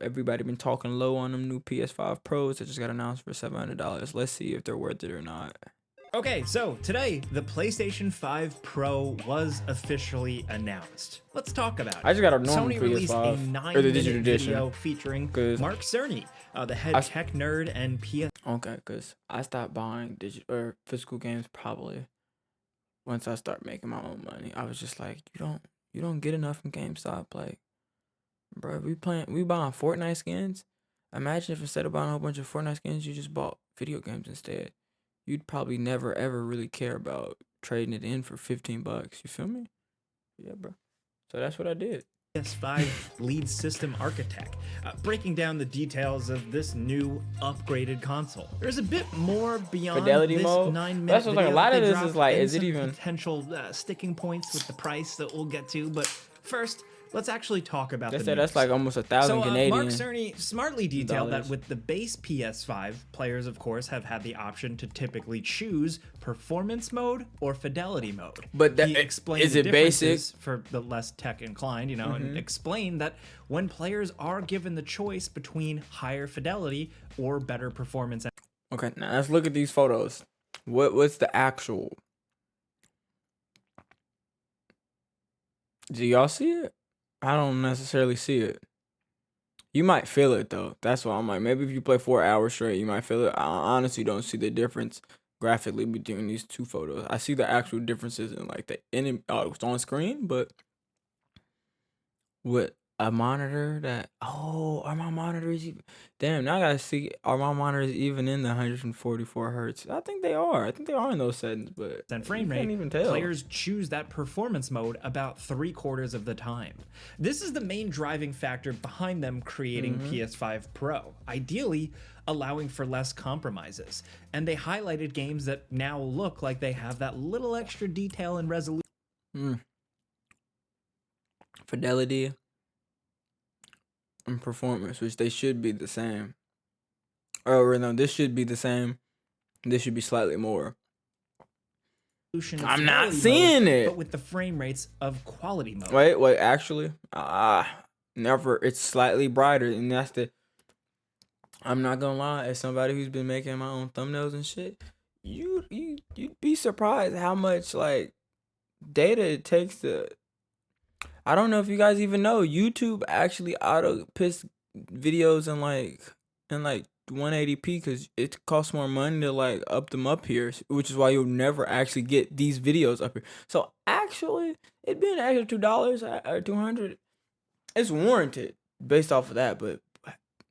everybody been talking low on them new PS5 Pros that just got announced for $700. Let's see if they're worth it or not. Okay, so today, the PlayStation 5 Pro was officially announced. Let's talk about it. I just got a normal Sony released a PS5 or the digital 9-minute edition. video featuring 'Cause Mark Cerny, the head tech nerd and PS. Okay, cause I stopped buying digital or physical games probably once I start making my own money. I was just like, you don't get enough from GameStop. Like, bro, we buying Fortnite skins. Imagine if instead of buying a whole bunch of Fortnite skins, you just bought video games instead. You'd probably never ever really care about trading it in for $15. You feel me? Yeah, bro. So that's what I did. PS5 lead system architect, breaking down the details of this new upgraded console. There's a bit more beyond Fidelity this mode. 9-minute That's what video. like a lot of They this is like, dropped is it some even potential sticking points with the price that we'll get to? But first, let's actually talk about They the said news. that's like almost 1,000 Canadian. Mark Cerny smartly detailed that dollars. with the base PS5, players of course have had the option to typically choose performance mode or fidelity mode. But that, he explained is the it basic? differences for the less tech inclined, and explained that when players are given the choice between higher fidelity or better performance. Okay, now let's look at these photos. What's the actual? Do y'all see it? I don't necessarily see it. You might feel it though. That's why I'm like, maybe if you play 4 hours straight, you might feel it. I honestly don't see the difference graphically between these two photos. I see the actual differences in like it's on screen, but with a monitor that are my monitors even, damn, now I gotta see, are my monitors even in the 144 hertz? I think they are. I think they are in those settings, but And frame you rate, can't even tell. players choose that performance mode about 3/4 of the time. This is the main driving factor behind them creating PS5 Pro, ideally allowing for less compromises. And they highlighted games that now look like they have that little extra detail and resolution. Fidelity and performance, which they should be the same. Or no, this should be the same. This should be slightly more. I'm not seeing mode, it. But with the frame rates of quality mode. Wait, actually, never. It's slightly brighter, and that's the. I'm not gonna lie. As somebody who's been making my own thumbnails and shit, you'd be surprised how much like data it takes to. I don't know if you guys even know, YouTube actually auto piss videos in like 180p because it costs more money to like up them up here, which is why you'll never actually get these videos up here. So actually, it being an extra $2 or $200, it's warranted based off of that. But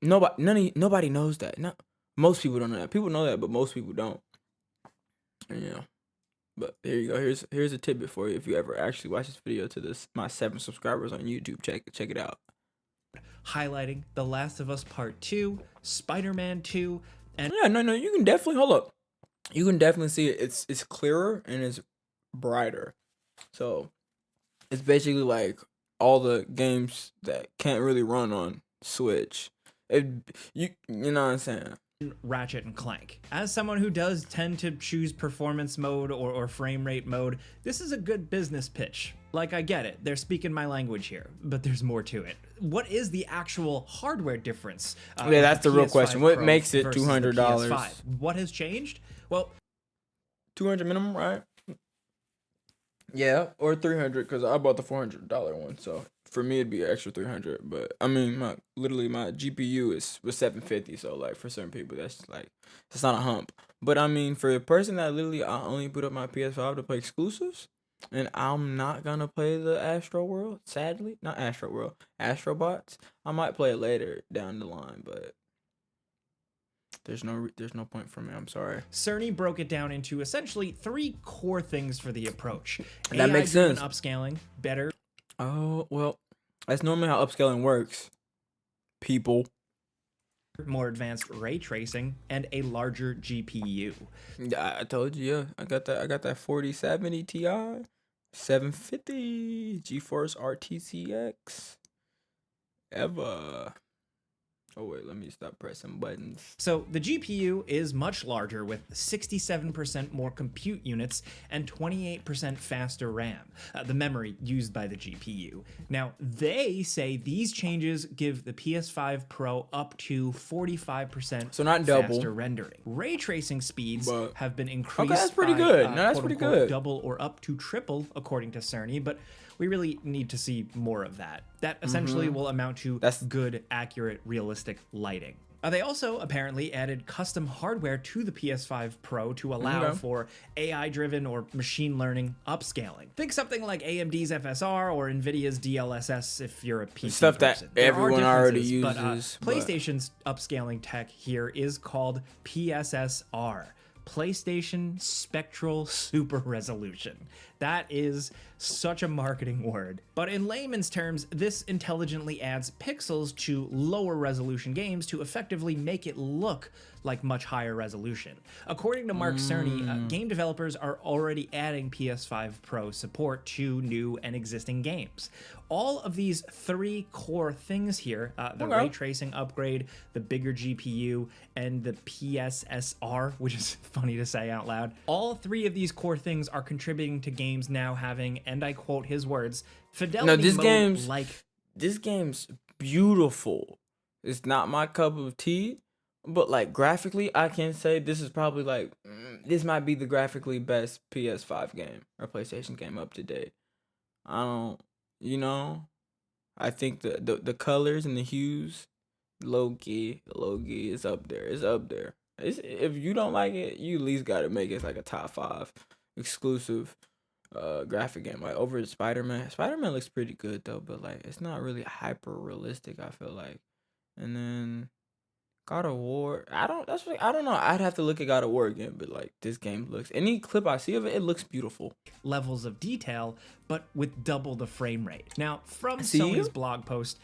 nobody knows that. No, most people don't know that. People know that, but most people don't. Yeah. But here you go. Here's a tidbit for you if you ever actually watch this video to my 7 subscribers on YouTube. Check it out. Highlighting The Last of Us Part 2, Spider-Man 2, and yeah, no, you can definitely hold up. You can definitely see it. It's clearer and it's brighter. So it's basically like all the games that can't really run on Switch. You know what I'm saying? Ratchet and Clank. As someone who does tend to choose performance mode or frame rate mode, this is a good business pitch. Like, I get it, they're speaking my language here, but there's more to it. What is the actual hardware difference? Yeah, that's the real question. What Pro makes it versus the $200? PS5? What has changed? Well, 200 minimum, right? Yeah, or 300 because I bought the $400 one, so for me it'd be an extra 300. But I mean, my GPU was 750, so like for certain people that's not a hump. But I mean, for a person that literally I only put up my PS5 to play exclusives, and I'm not gonna play the Astro World, sadly, not Astro World, Astrobots. I might play it later down the line, but there's no point for me. I'm sorry. Cerny broke it down into essentially 3 core things for the approach. That makes sense. Upscaling, better. Oh, well, that's normally how upscaling works. People. More advanced ray tracing, and a larger GPU. I told you, yeah. I got that 4070 Ti, 750 GeForce RTX. Ever. Oh wait, let me stop pressing buttons. So the GPU is much larger with 67% more compute units and 28% faster RAM, the memory used by the GPU. Now, they say these changes give the PS5 Pro up to 45% So not double, faster rendering. Ray tracing speeds but have been okay, increased that's pretty by, good. No, that's quote pretty unquote, good. double or up to triple, according to Cerny, but we really need to see more of that. That essentially will amount to That's good, accurate, realistic lighting. They also apparently added custom hardware to the PS5 Pro to allow Okay. for AI-driven or machine learning upscaling. Think something like AMD's FSR or NVIDIA's DLSS if you're a PC stuff person. that There everyone are already differences, uses. but PlayStation's upscaling tech here is called PSSR. PlayStation Spectral Super Resolution. That is such a marketing word. But in layman's terms, this intelligently adds pixels to lower resolution games to effectively make it look like much higher resolution. According to Mark Cerny, game developers are already adding PS5 Pro support to new and existing games. All of these three core things here, the ray tracing upgrade, the bigger GPU, and the PSSR, which is funny to say out loud, all three of these core things are contributing to games now having, and I quote his words, fidelity mode like... This game's beautiful. It's not my cup of tea, but like graphically, I can say this is probably like this might be the graphically best PS5 game or PlayStation game up to date. I don't, you know, I think the colors and the hues, low key is up there. It's up there. If you don't like it, you at least gotta make it like a top 5 exclusive graphic game. Like over Spider-Man. Spider-Man looks pretty good though, but like it's not really hyper realistic, I feel like. And then God of War, I don't know. I'd have to look at God of War again, but like this game looks, any clip I see of it, it looks beautiful. Levels of detail, but with double the frame rate. Now, from See? Sony's blog post,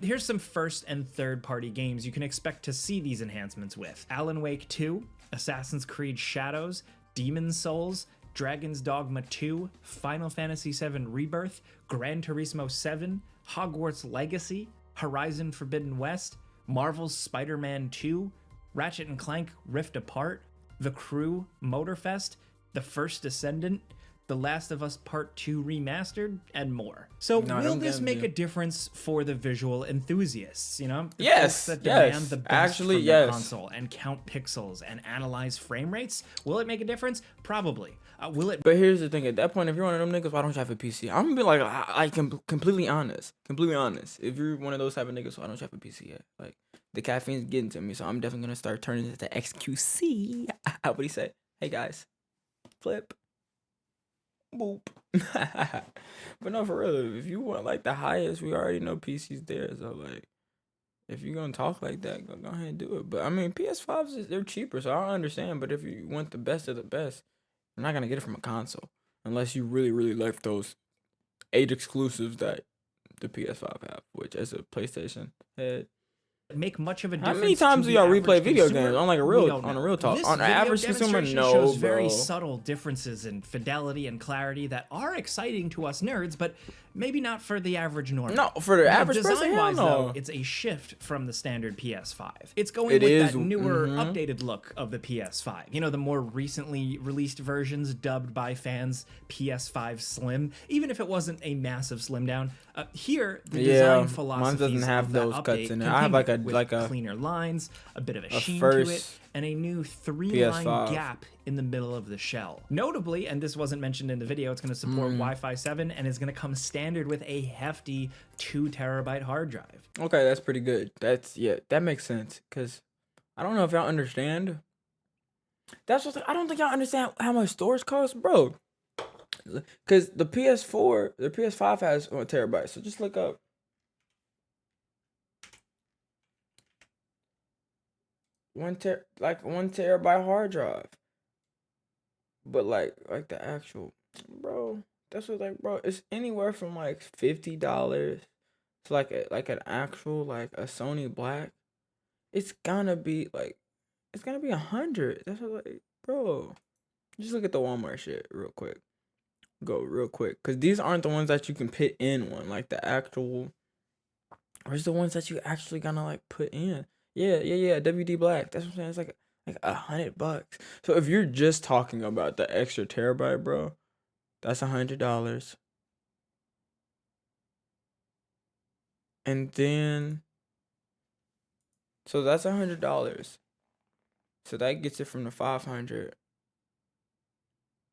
here's some first and third party games you can expect to see these enhancements with: Alan Wake 2, Assassin's Creed Shadows, Demon's Souls, Dragon's Dogma 2, Final Fantasy VII Rebirth, Gran Turismo 7, Hogwarts Legacy, Horizon Forbidden West, Marvel's Spider-Man 2, Ratchet and Clank Rift Apart, The Crew Motorfest, The First Descendant, The Last of Us Part 2 Remastered, and more. So will this make a difference for the visual enthusiasts, you know? The folks that demand the best from the console and count pixels and analyze frame rates? Will it make a difference? Probably. Will it? But here's the thing: at that point, if you're one of them niggas, why don't you have a PC? I'm gonna be like, I can completely honest. If you're one of those type of niggas, why don't you have a PC yet? Like the caffeine's getting to me, so I'm definitely gonna start turning into XQC. What do you say? Hey guys, flip, boop. But no, for real, if you want like the highest, we already know PC's there. So like, if you're gonna talk like that, go ahead and do it. But I mean, PS5s they're cheaper, so I don't understand. But if you want the best of the best, you're not gonna get it from a console unless you really, really like those 8 exclusives that the PS5 have, which as a PlayStation head. Make much of a difference. How many times do y'all replay video games on like a real talk? This on an average consumer, no, shows bro. very subtle differences in fidelity and clarity that are exciting to us nerds, but maybe not for the average normal. No, for the average person, design-wise, hell no. though, it's a shift from the standard PS5. It's going with that newer, updated look of the PS5. You know, the more recently released versions, dubbed by fans PS5 Slim. Even if it wasn't a massive slim down, here the design philosophy mine doesn't have those cuts in it. I have like a cleaner lines, a bit of a sheen to it, and a new 3-line PS5 gap in the middle of the shell. Notably, and this wasn't mentioned in the video, it's going to support Wi-Fi 7 and is going to come standard with a hefty 2 terabyte hard drive. Okay, that's pretty good. That makes sense. Cause I don't know if y'all understand. I don't think y'all understand how much storage costs, bro. Cause the PS5 has 1 terabyte. So just look up. 1 terabyte hard drive. But like the actual, bro, that's what bro, it's anywhere from like $50 to like an actual like a Sony Black. It's gonna be 100. That's what bro. Just look at the Walmart shit real quick. Go real quick, cause these aren't the ones that you can put in one, like the actual Where's the ones that you actually gonna like put in? Yeah. WD Black. That's what I'm saying. It's like $100. So if you're just talking about the extra terabyte, bro, that's $100. And then so that's $100. So that gets it from the 500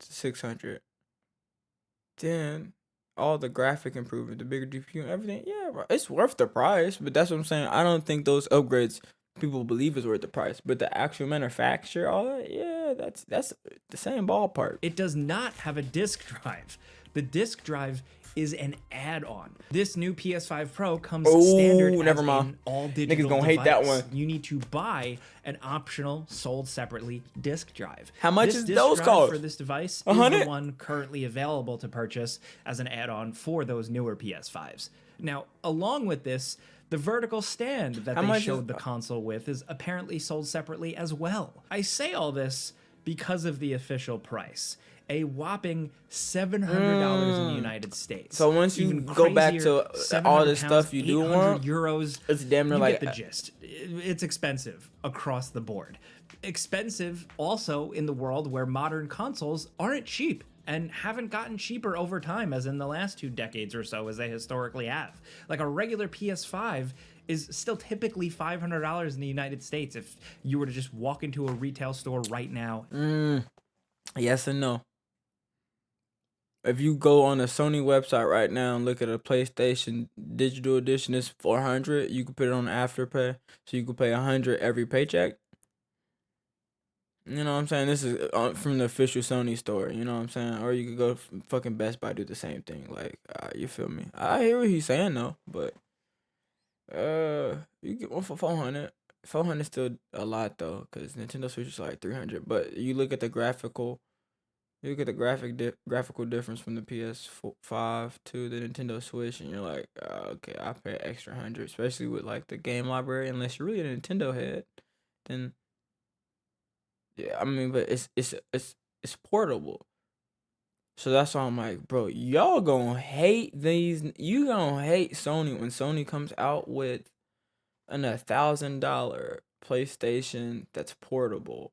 to 600. Then all the graphic improvement, the bigger GPU and everything, yeah, bro, it's worth the price. But that's what I'm saying. I don't think those upgrades people believe is worth the price. But the actual manufacturer, all that, yeah, that's the same ballpark. It does not have a disk drive. The disk drive is an add-on. This new PS5 Pro comes standard as never mind. an all-digital Niggas gonna device. hate that one. You need to buy an optional, sold separately disk drive. How much this is disk those drive cost? for this device is 100? the one currently available to purchase as an add-on for those newer PS5s. Now, along with this, the vertical stand that How they much showed is- the console with is apparently sold separately as well. I say all this because of the official price. A whopping $700 in the United States. So once you Even go back crazier, to all the stuff you do 800 want, euros. it's damn near You like get the gist. It's expensive across the board. Expensive also in the world where modern consoles aren't cheap and haven't gotten cheaper over time, as in the last 2 decades or so, as they historically have. Like a regular PS5 is still typically $500 in the United States if you were to just walk into a retail store right now. yes and no. If you go on the Sony website right now and look at a PlayStation Digital Edition, it's 400. You can put it on Afterpay, so you can pay 100 every paycheck. You know what I'm saying? This is from the official Sony store. You know what I'm saying? Or you could go to fucking Best Buy, do the same thing. Like, you feel me? I hear what he's saying though, but you get one for 400. 400 is still a lot though, cause Nintendo Switch is like 300. But you look at the graphical. You look at the graphical difference from the PS5 to the Nintendo Switch, and you're like, okay, I pay an extra 100, especially with like the game library. Unless you're really a Nintendo head, then yeah, I mean, but it's portable. So that's why I'm like, bro, y'all gonna hate these. You gonna hate Sony when Sony comes out with an $1,000 PlayStation that's portable,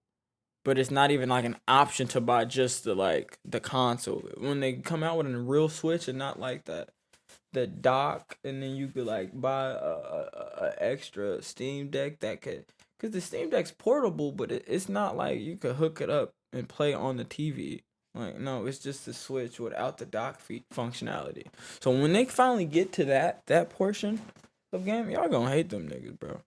but it's not even like an option to buy just the console. When they come out with a real Switch and not like the dock, and then you could like buy a extra Steam Deck that could, cause the Steam Deck's portable, but it's not like you could hook it up and play on the TV. Like, no, it's just the Switch without the dock functionality. So when they finally get to that portion of game, y'all gonna hate them niggas, bro.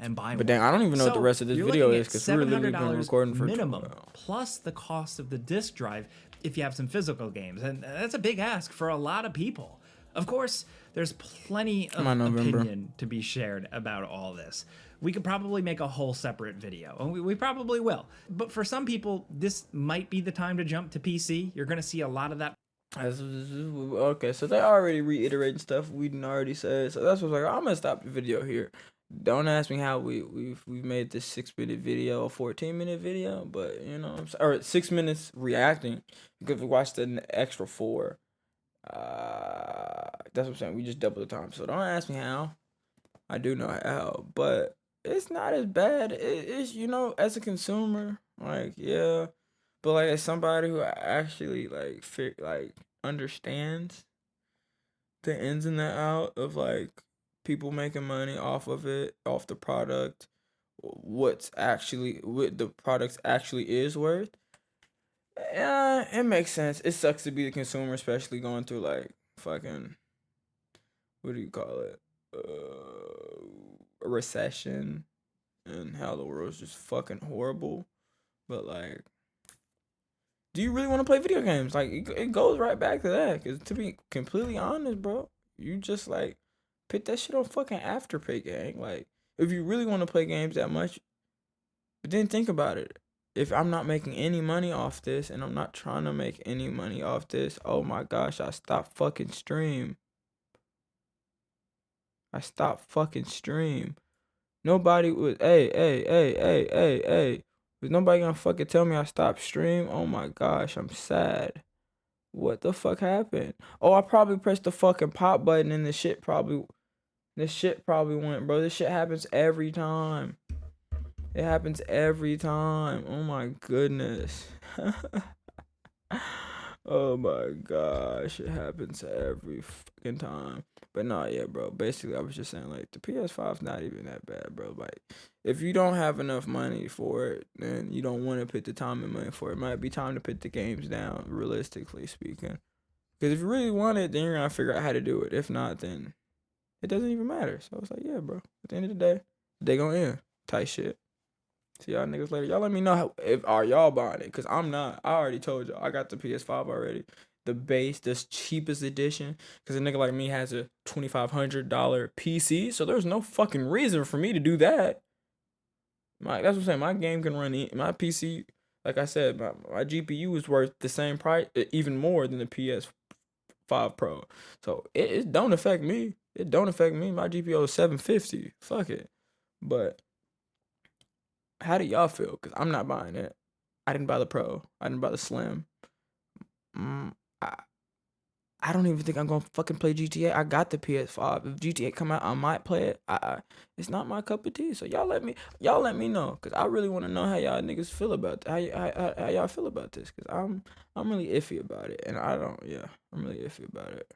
And buy But one. dang, I don't even know what the rest of this you're video looking is, at because we're literally been $700 recording for minimum, plus the cost of the disc drive if you have some physical games, and that's a big ask for a lot of people. Of course, there's plenty of opinion to be shared about all this. We could probably make a whole separate video, and we probably will. But for some people, this might be the time to jump to PC. You're going to see a lot of that. Okay, so they already reiterating stuff we didn't already said, so that's what's like. I'm gonna stop the video here. Don't ask me how we've made this 6-minute video a 14-minute video, but you know what I'm saying, or 6 minutes reacting because we watched the extra 4. That's what I'm saying. We just doubled the time, so don't ask me how. I do know how, but it's not as bad. It's, you know, as a consumer, like, yeah, but like as somebody who actually like understands the ins and the out of like people making money off of it, off the product, what the products actually is worth. Yeah, it makes sense. It sucks to be the consumer, especially going through like fucking, what do you call it? A recession, and how the world's just fucking horrible. But like, do you really want to play video games? Like, it goes right back to that. Cause to be completely honest, bro, you just like put that shit on fucking Afterpay, gang. Like, if you really want to play games that much, but then think about it. If I'm not making any money off this, and I'm not trying to make any money off this, oh my gosh, I stopped fucking stream. I stopped fucking stream. Nobody was, hey. Was nobody gonna fucking tell me I stopped stream? Oh my gosh, I'm sad. What the fuck happened? Oh, I probably pressed the fucking pop button and the shit probably This shit probably went, bro. This shit happens every time. It happens every time. Oh my goodness. Oh my gosh, it happens every fucking time. But nah, yeah, bro. Basically, I was just saying, like, the PS5's not even that bad, bro. Like, if you don't have enough money for it, then you don't want to put the time and money for it. It might be time to put the games down, realistically speaking. Because if you really want it, then you're gonna figure out how to do it. If not, then it doesn't even matter. So it's like, yeah, bro. At the end of the day, they gonna end. Tight shit. See y'all niggas later. Y'all let me know if are y'all buying it, cause I'm not. I already told y'all I got the PS5 already, the base, the cheapest edition. Cause a nigga like me has a $2,500 PC, so there's no fucking reason for me to do that. That's what I'm saying. My game can run my PC. Like I said, my GPU is worth the same price, even more than the PS5 Pro. So it don't affect me. It don't affect me. My GPU is 750. Fuck it. But how do y'all feel? Because I'm not buying it. I didn't buy the Pro. I didn't buy the Slim. Mm, I, I don't even think I'm gonna fucking play GTA. I got the PS5. If GTA come out, I might play it. It's not my cup of tea. So y'all let me know, cause I really want to know how y'all niggas feel about how y'all feel about this, cause I'm really iffy about it, and I don't. Yeah, I'm really iffy about it.